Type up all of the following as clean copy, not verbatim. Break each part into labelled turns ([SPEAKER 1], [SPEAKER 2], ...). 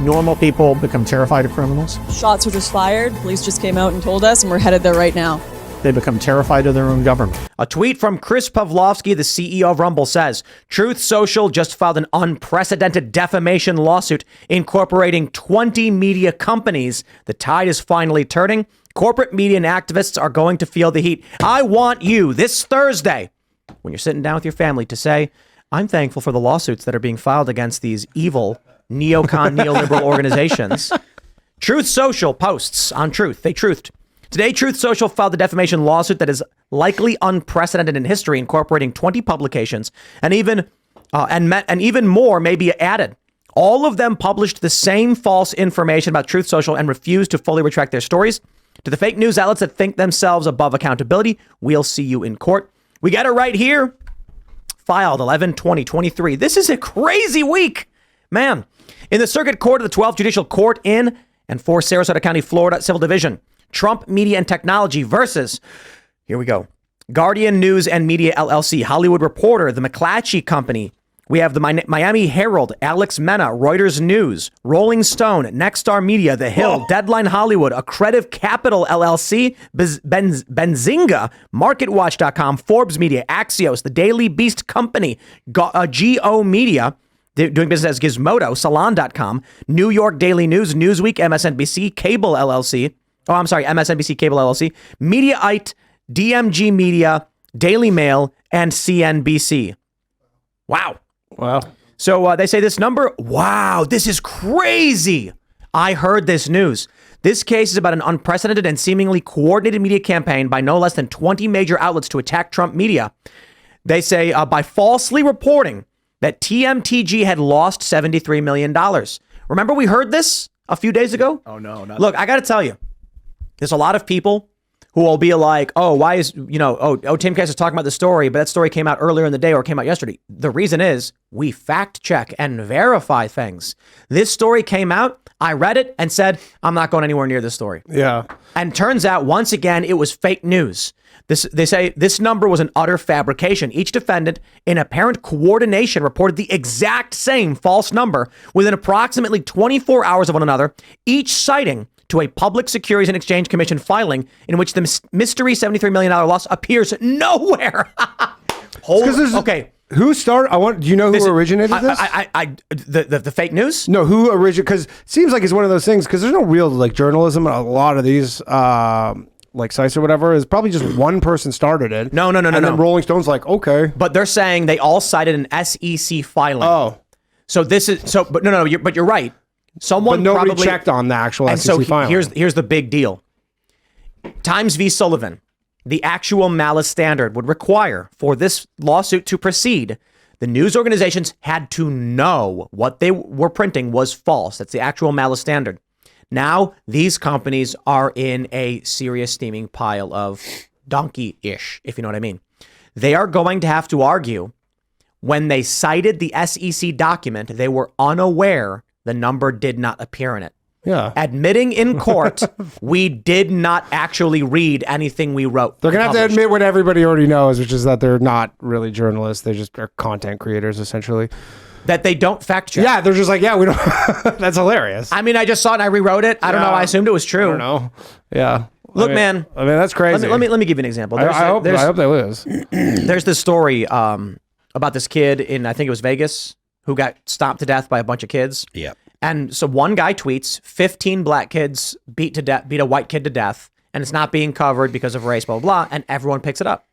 [SPEAKER 1] normal people become terrified of criminals.
[SPEAKER 2] Shots were just fired. Police just came out and told us, and we're headed there right now.
[SPEAKER 1] They become terrified of their own government.
[SPEAKER 3] A tweet from Chris Pavlovsky, the CEO of Rumble, says, Truth Social just filed an unprecedented defamation lawsuit incorporating 20 media companies. The tide is finally turning. Corporate media and activists are going to feel the heat. I want you this Thursday, when you're sitting down with your family, to say, I'm thankful for the lawsuits that are being filed against these evil neocon neoliberal organizations. Truth Social posts on Truth. They truthed. Today, Truth Social filed a defamation lawsuit that is likely unprecedented in history, incorporating 20 publications, and even more may be added. All of them published the same false information about Truth Social and refused to fully retract their stories. To the fake news outlets that think themselves above accountability, we'll see you in court. We got it right here. Filed 11/20/23. This is a crazy week, man. In the Circuit Court of the 12th Judicial Court in and for Sarasota County, Florida Civil Division, Trump Media and Technology versus, here we go, Guardian News and Media LLC, Hollywood Reporter, the McClatchy Company. We have the Miami Herald, Alex Mena, Reuters News, Rolling Stone, Nexstar Media, The Hill, Deadline Hollywood, Accretive Capital LLC, Benzinga, MarketWatch.com, Forbes Media, Axios, The Daily Beast Company, GO Media, doing business as Gizmodo, Salon.com, New York Daily News, Newsweek, MSNBC, Cable LLC, MSNBC Cable LLC, Mediaite, DMG Media, Daily Mail, and CNBC. Wow. So they say this number, wow, this is crazy. I heard this news. This case is about an unprecedented and seemingly coordinated media campaign by no less than 20 major outlets to attack Trump media. They say by falsely reporting that TMTG had lost $73 million. Remember we heard this a few days ago?
[SPEAKER 4] Oh, no.
[SPEAKER 3] Look, I got to tell you. There's a lot of people who will be like, oh, why is, Timcast is talking about the story, but that story came out earlier in the day or came out yesterday. The reason is we fact check and verify things. This story came out. I read it and said, I'm not going anywhere near this story.
[SPEAKER 4] Yeah.
[SPEAKER 3] And turns out, once again, it was fake news. They say this number was an utter fabrication. Each defendant, in apparent coordination, reported the exact same false number within approximately 24 hours of one another, each citing to a Public Securities and Exchange Commission filing in which the mystery $73 million loss appears nowhere. Okay.
[SPEAKER 4] Who started? Do you know who originated this?
[SPEAKER 3] The fake news?
[SPEAKER 4] No, who originated? Because it seems like it's one of those things. Because there's no real journalism. A lot of these sites or whatever is probably just one person started it.
[SPEAKER 3] No.
[SPEAKER 4] And then Rolling Stone's like, okay.
[SPEAKER 3] But they're saying they all cited an SEC filing.
[SPEAKER 4] Oh,
[SPEAKER 3] so this is so. But no. But you're right. Someone
[SPEAKER 4] but nobody
[SPEAKER 3] probably
[SPEAKER 4] checked on the actual
[SPEAKER 3] and
[SPEAKER 4] SEC
[SPEAKER 3] so
[SPEAKER 4] filing.
[SPEAKER 3] Here's the big deal. Times v. Sullivan, the actual malice standard would require for this lawsuit to proceed, the news organizations had to know what they were printing was false. That's the actual malice standard. Now these companies are in a serious steaming pile of donkey-ish, if you know what I mean. They are going to have to argue when they cited the SEC document, they were unaware the number did not appear in it.
[SPEAKER 4] Yeah.
[SPEAKER 3] Admitting in court, we did not actually read anything we wrote.
[SPEAKER 4] They're going to have to admit what everybody already knows, which is that they're not really journalists. They just are content creators, essentially.
[SPEAKER 3] That they don't fact check.
[SPEAKER 4] Yeah, they're just like, yeah, we don't. That's hilarious.
[SPEAKER 3] I mean, I just saw it and I rewrote it. I don't know. I assumed it was true.
[SPEAKER 4] I don't know. Yeah.
[SPEAKER 3] Look, man.
[SPEAKER 4] I mean, that's crazy.
[SPEAKER 3] Let me give you an example.
[SPEAKER 4] I hope they lose.
[SPEAKER 3] There's this story about this kid in, I think it was Vegas, who got stomped to death by a bunch of kids.
[SPEAKER 5] Yeah.
[SPEAKER 3] And so one guy tweets, 15 black kids beat a white kid to death, and it's not being covered because of race, blah, blah, blah, and everyone picks it up.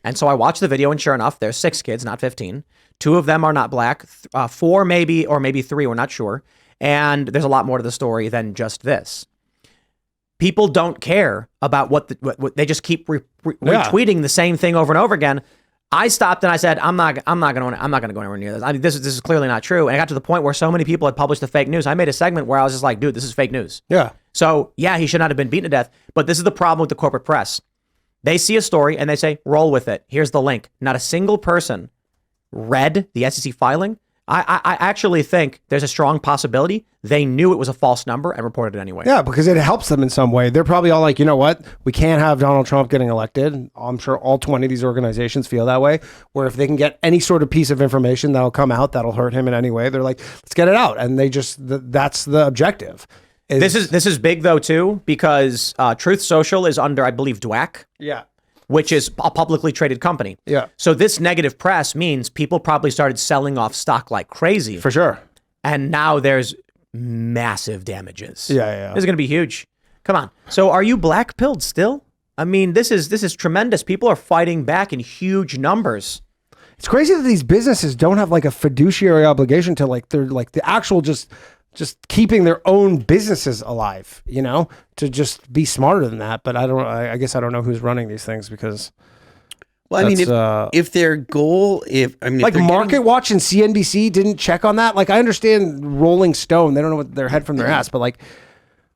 [SPEAKER 3] And so I watched the video, and sure enough, there's 6 kids, not 15. 2 of them are not black, 4 maybe, or maybe 3, we're not sure. And there's a lot more to the story than just this. People don't care about what they just keep retweeting the same thing over and over again. I stopped and I said, I'm not going to go anywhere near this. I mean, this is clearly not true. And I got to the point where so many people had published the fake news. I made a segment where I was just like, dude, this is fake news.
[SPEAKER 4] Yeah.
[SPEAKER 3] So yeah, he should not have been beaten to death. But this is the problem with the corporate press. They see a story and they say, roll with it. Here's the link. Not a single person read the SEC filing. I actually think there's a strong possibility they knew it was a false number and reported it anyway.
[SPEAKER 4] Yeah, because it helps them in some way. They're probably all like, you know what? We can't have Donald Trump getting elected. I'm sure all 20 of these organizations feel that way, where if they can get any sort of piece of information that'll come out that'll hurt him in any way, they're like, let's get it out. And they just, that's the objective.
[SPEAKER 3] This is big, though, too, because Truth Social is under, I believe, DWAC.
[SPEAKER 4] Yeah.
[SPEAKER 3] Which is a publicly traded company.
[SPEAKER 4] Yeah.
[SPEAKER 3] So this negative press means people probably started selling off stock like crazy.
[SPEAKER 4] For sure.
[SPEAKER 3] And now there's massive damages.
[SPEAKER 4] Yeah.
[SPEAKER 3] This is going to be huge. Come on. So are you black-pilled still? I mean, this is tremendous. People are fighting back in huge numbers.
[SPEAKER 4] It's crazy that these businesses don't have like a fiduciary obligation to like, they're like the actual just keeping their own businesses alive, you know, to just be smarter than that. But I guess I don't know who's running these things because.
[SPEAKER 5] Well, I mean, if their goal,
[SPEAKER 4] like Market Watch and CNBC didn't check on that. Like I understand Rolling Stone, they don't know what their head from their ass, but like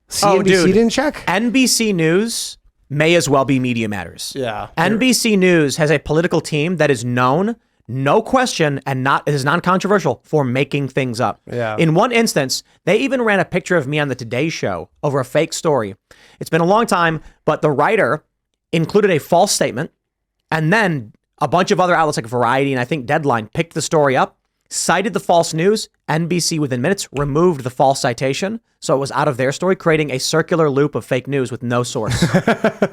[SPEAKER 4] CNBC didn't check.
[SPEAKER 3] NBC News may as well be Media Matters.
[SPEAKER 4] Yeah.
[SPEAKER 3] NBC News has a political team that is known, no question, and is non-controversial for making things up.
[SPEAKER 4] Yeah.
[SPEAKER 3] In one instance, they even ran a picture of me on the Today Show over a fake story. It's been a long time, but the writer included a false statement, and then a bunch of other outlets like Variety and I think Deadline picked the story up, cited the false news. NBC within minutes removed the false citation, so it was out of their story, creating a circular loop of fake news with no source.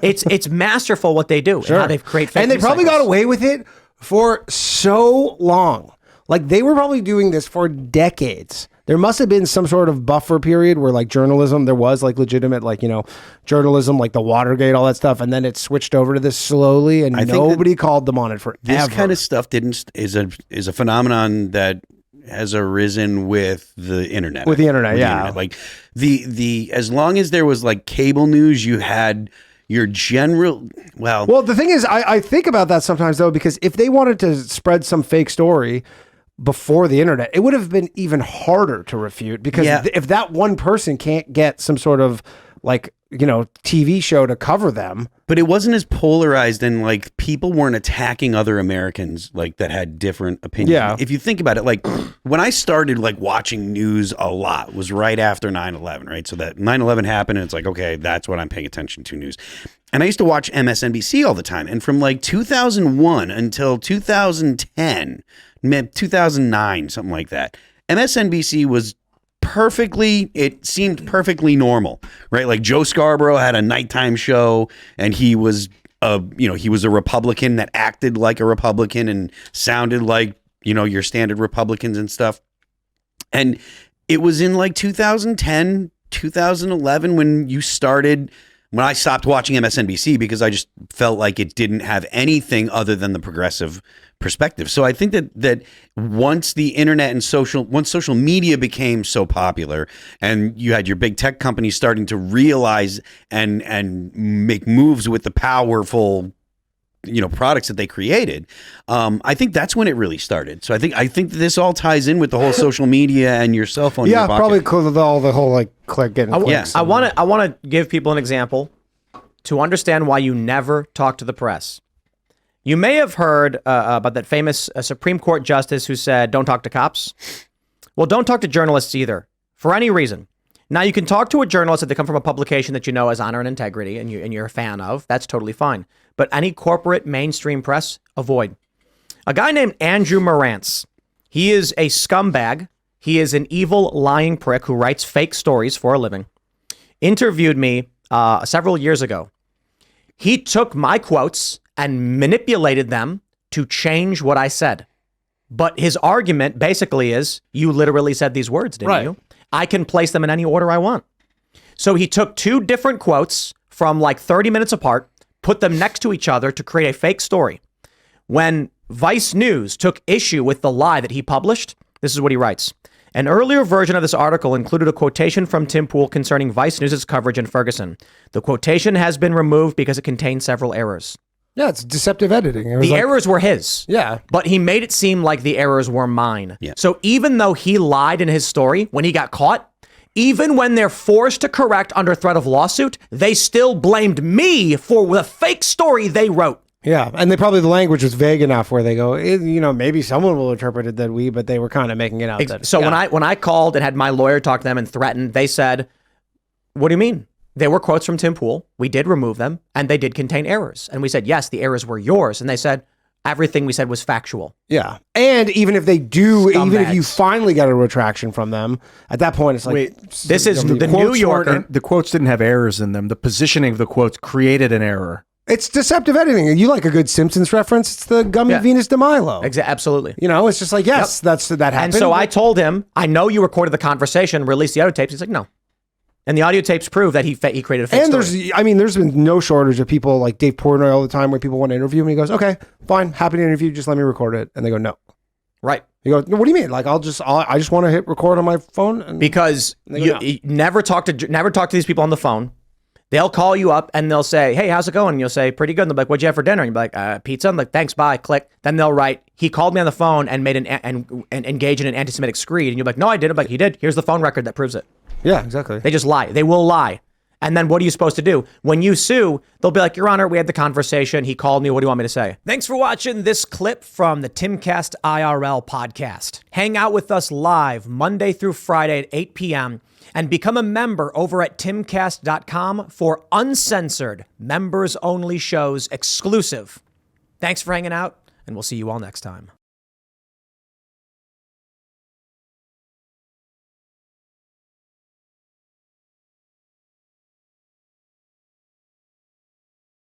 [SPEAKER 3] It's masterful what they do.
[SPEAKER 4] Sure.
[SPEAKER 3] And how they've created fake
[SPEAKER 4] and they
[SPEAKER 3] news
[SPEAKER 4] probably
[SPEAKER 3] cycles.
[SPEAKER 4] got away with it for so long. Like they were probably doing this for decades. There must have been some sort of buffer period where like journalism, there was like legitimate, like, you know, journalism, like the Watergate, all that stuff. And then it switched over to this slowly and nobody called them on it forever.
[SPEAKER 5] This kind of stuff is a phenomenon that has arisen with the internet.
[SPEAKER 4] With the internet.
[SPEAKER 5] Like the as long as there was like cable news, you had your general, well,
[SPEAKER 4] the thing is, I think about that sometimes though, because if they wanted to spread some fake story before the internet, it would have been even harder to refute because if that one person can't get some sort of like, you know, TV show to cover them.
[SPEAKER 5] But it wasn't as polarized and like people weren't attacking other Americans like that had different opinions.
[SPEAKER 4] Yeah.
[SPEAKER 5] If you think about it, like when I started like watching news a lot was right after 9/11, right? So that 9/11 happened and it's like, okay, that's what I'm paying attention to news. And I used to watch MSNBC all the time. And from like 2001 until 2010, 2009, something like that, MSNBC was it seemed perfectly normal, right? Like Joe Scarborough had a nighttime show and he was a Republican that acted like a Republican and sounded like, you know, your standard Republicans and stuff. And it was in like 2010, 2011 when I stopped watching MSNBC because I just felt like it didn't have anything other than the progressive perspective. So I think that once the internet and once social media became so popular and you had your big tech companies starting to realize and make moves with the powerful, you know, products that they created, I think that's when it really started. So I think this all ties in with the whole social media and your cell phone.
[SPEAKER 4] Yeah, probably with all the whole like getting clicks.
[SPEAKER 3] I want to give people an example to understand why you never talk to the press. You may have heard about that famous Supreme Court justice who said, "Don't talk to cops." Well, don't talk to journalists either, for any reason. Now, you can talk to a journalist if they come from a publication that you know has honor and integrity and you're a fan of. That's totally fine. But any corporate mainstream press, avoid. A guy named Andrew Marantz. He is a scumbag. He is an evil, lying prick who writes fake stories for a living. Interviewed me several years ago. He took my quotes and manipulated them to change what I said. But his argument basically is, you literally said these words, didn't you? I can place them in any order I want. So he took two different quotes from like 30 minutes apart, put them next to each other to create a fake story. When Vice News took issue with the lie that he published, this is what he writes. An earlier version of this article included a quotation from Tim Pool concerning Vice News' coverage in Ferguson. The quotation has been removed because it contained several errors.
[SPEAKER 4] Yeah, it's deceptive editing.
[SPEAKER 3] The errors were his.
[SPEAKER 4] Yeah.
[SPEAKER 3] But he made it seem like the errors were mine.
[SPEAKER 5] Yeah.
[SPEAKER 3] So even though he lied in his story when he got caught, even when they're forced to correct under threat of lawsuit, they still blamed me for the fake story they wrote.
[SPEAKER 4] Yeah, and the language was vague enough where they go, maybe someone will interpret it that but they were kind of making it out.
[SPEAKER 3] So when I called and had my lawyer talk to them and threatened, they said, "What do you mean?" There were quotes from Tim Pool. We did remove them, and they did contain errors. And we said, yes, the errors were yours. And they said everything we said was factual.
[SPEAKER 4] Yeah, and even if they do, even if you
[SPEAKER 3] Scumbags.
[SPEAKER 4] finally got a retraction from them, at that point it's like,
[SPEAKER 6] Wait,
[SPEAKER 3] This is the New
[SPEAKER 6] quotes
[SPEAKER 3] Yorker.
[SPEAKER 6] weren't- The quotes didn't have errors in them. The positioning of the quotes created an error.
[SPEAKER 4] it's deceptive editing. You like a good Simpsons reference? It's the gummy
[SPEAKER 3] Yeah.
[SPEAKER 4] Venus de Milo.
[SPEAKER 3] Absolutely.
[SPEAKER 4] It's just like, yes, that happened.
[SPEAKER 3] And so I told him, I know you recorded the conversation, released the audio tapes. He's like, no. And the audio tapes prove that he created a fake
[SPEAKER 4] And
[SPEAKER 3] story.
[SPEAKER 4] there's been no shortage of people like Dave Portnoy all the time where people want to interview him and he goes, okay, fine, happy to interview, just let me record it. And they go, no.
[SPEAKER 3] Right.
[SPEAKER 4] He goes, no, what do you mean? Like, I just want to hit record on my phone. And
[SPEAKER 3] Because
[SPEAKER 4] they go,
[SPEAKER 3] you,
[SPEAKER 4] no.
[SPEAKER 3] you never talk to these people on the phone. They'll call you up and they'll say, hey, how's it going? And you'll say, pretty good. And they'll be like, what'd you have for dinner? And you'll be like, pizza. I'm like, thanks, bye, click. Then they'll write, he called me on the phone and made and engaged in an anti-Semitic screed. And you're like, no, I didn't. I'm like, he did. Here's the phone record that proves it.
[SPEAKER 4] Yeah, exactly.
[SPEAKER 3] They just lie. They will lie. And then what are you supposed to do? When you sue, they'll be like, Your Honor, we had the conversation. He called me. What do you want me to say? Thanks for watching this clip from the Timcast IRL podcast. Hang out with us live Monday through Friday at 8 p.m. and become a member over at timcast.com for uncensored, members-only shows exclusive. Thanks for hanging out, and we'll see you all next time.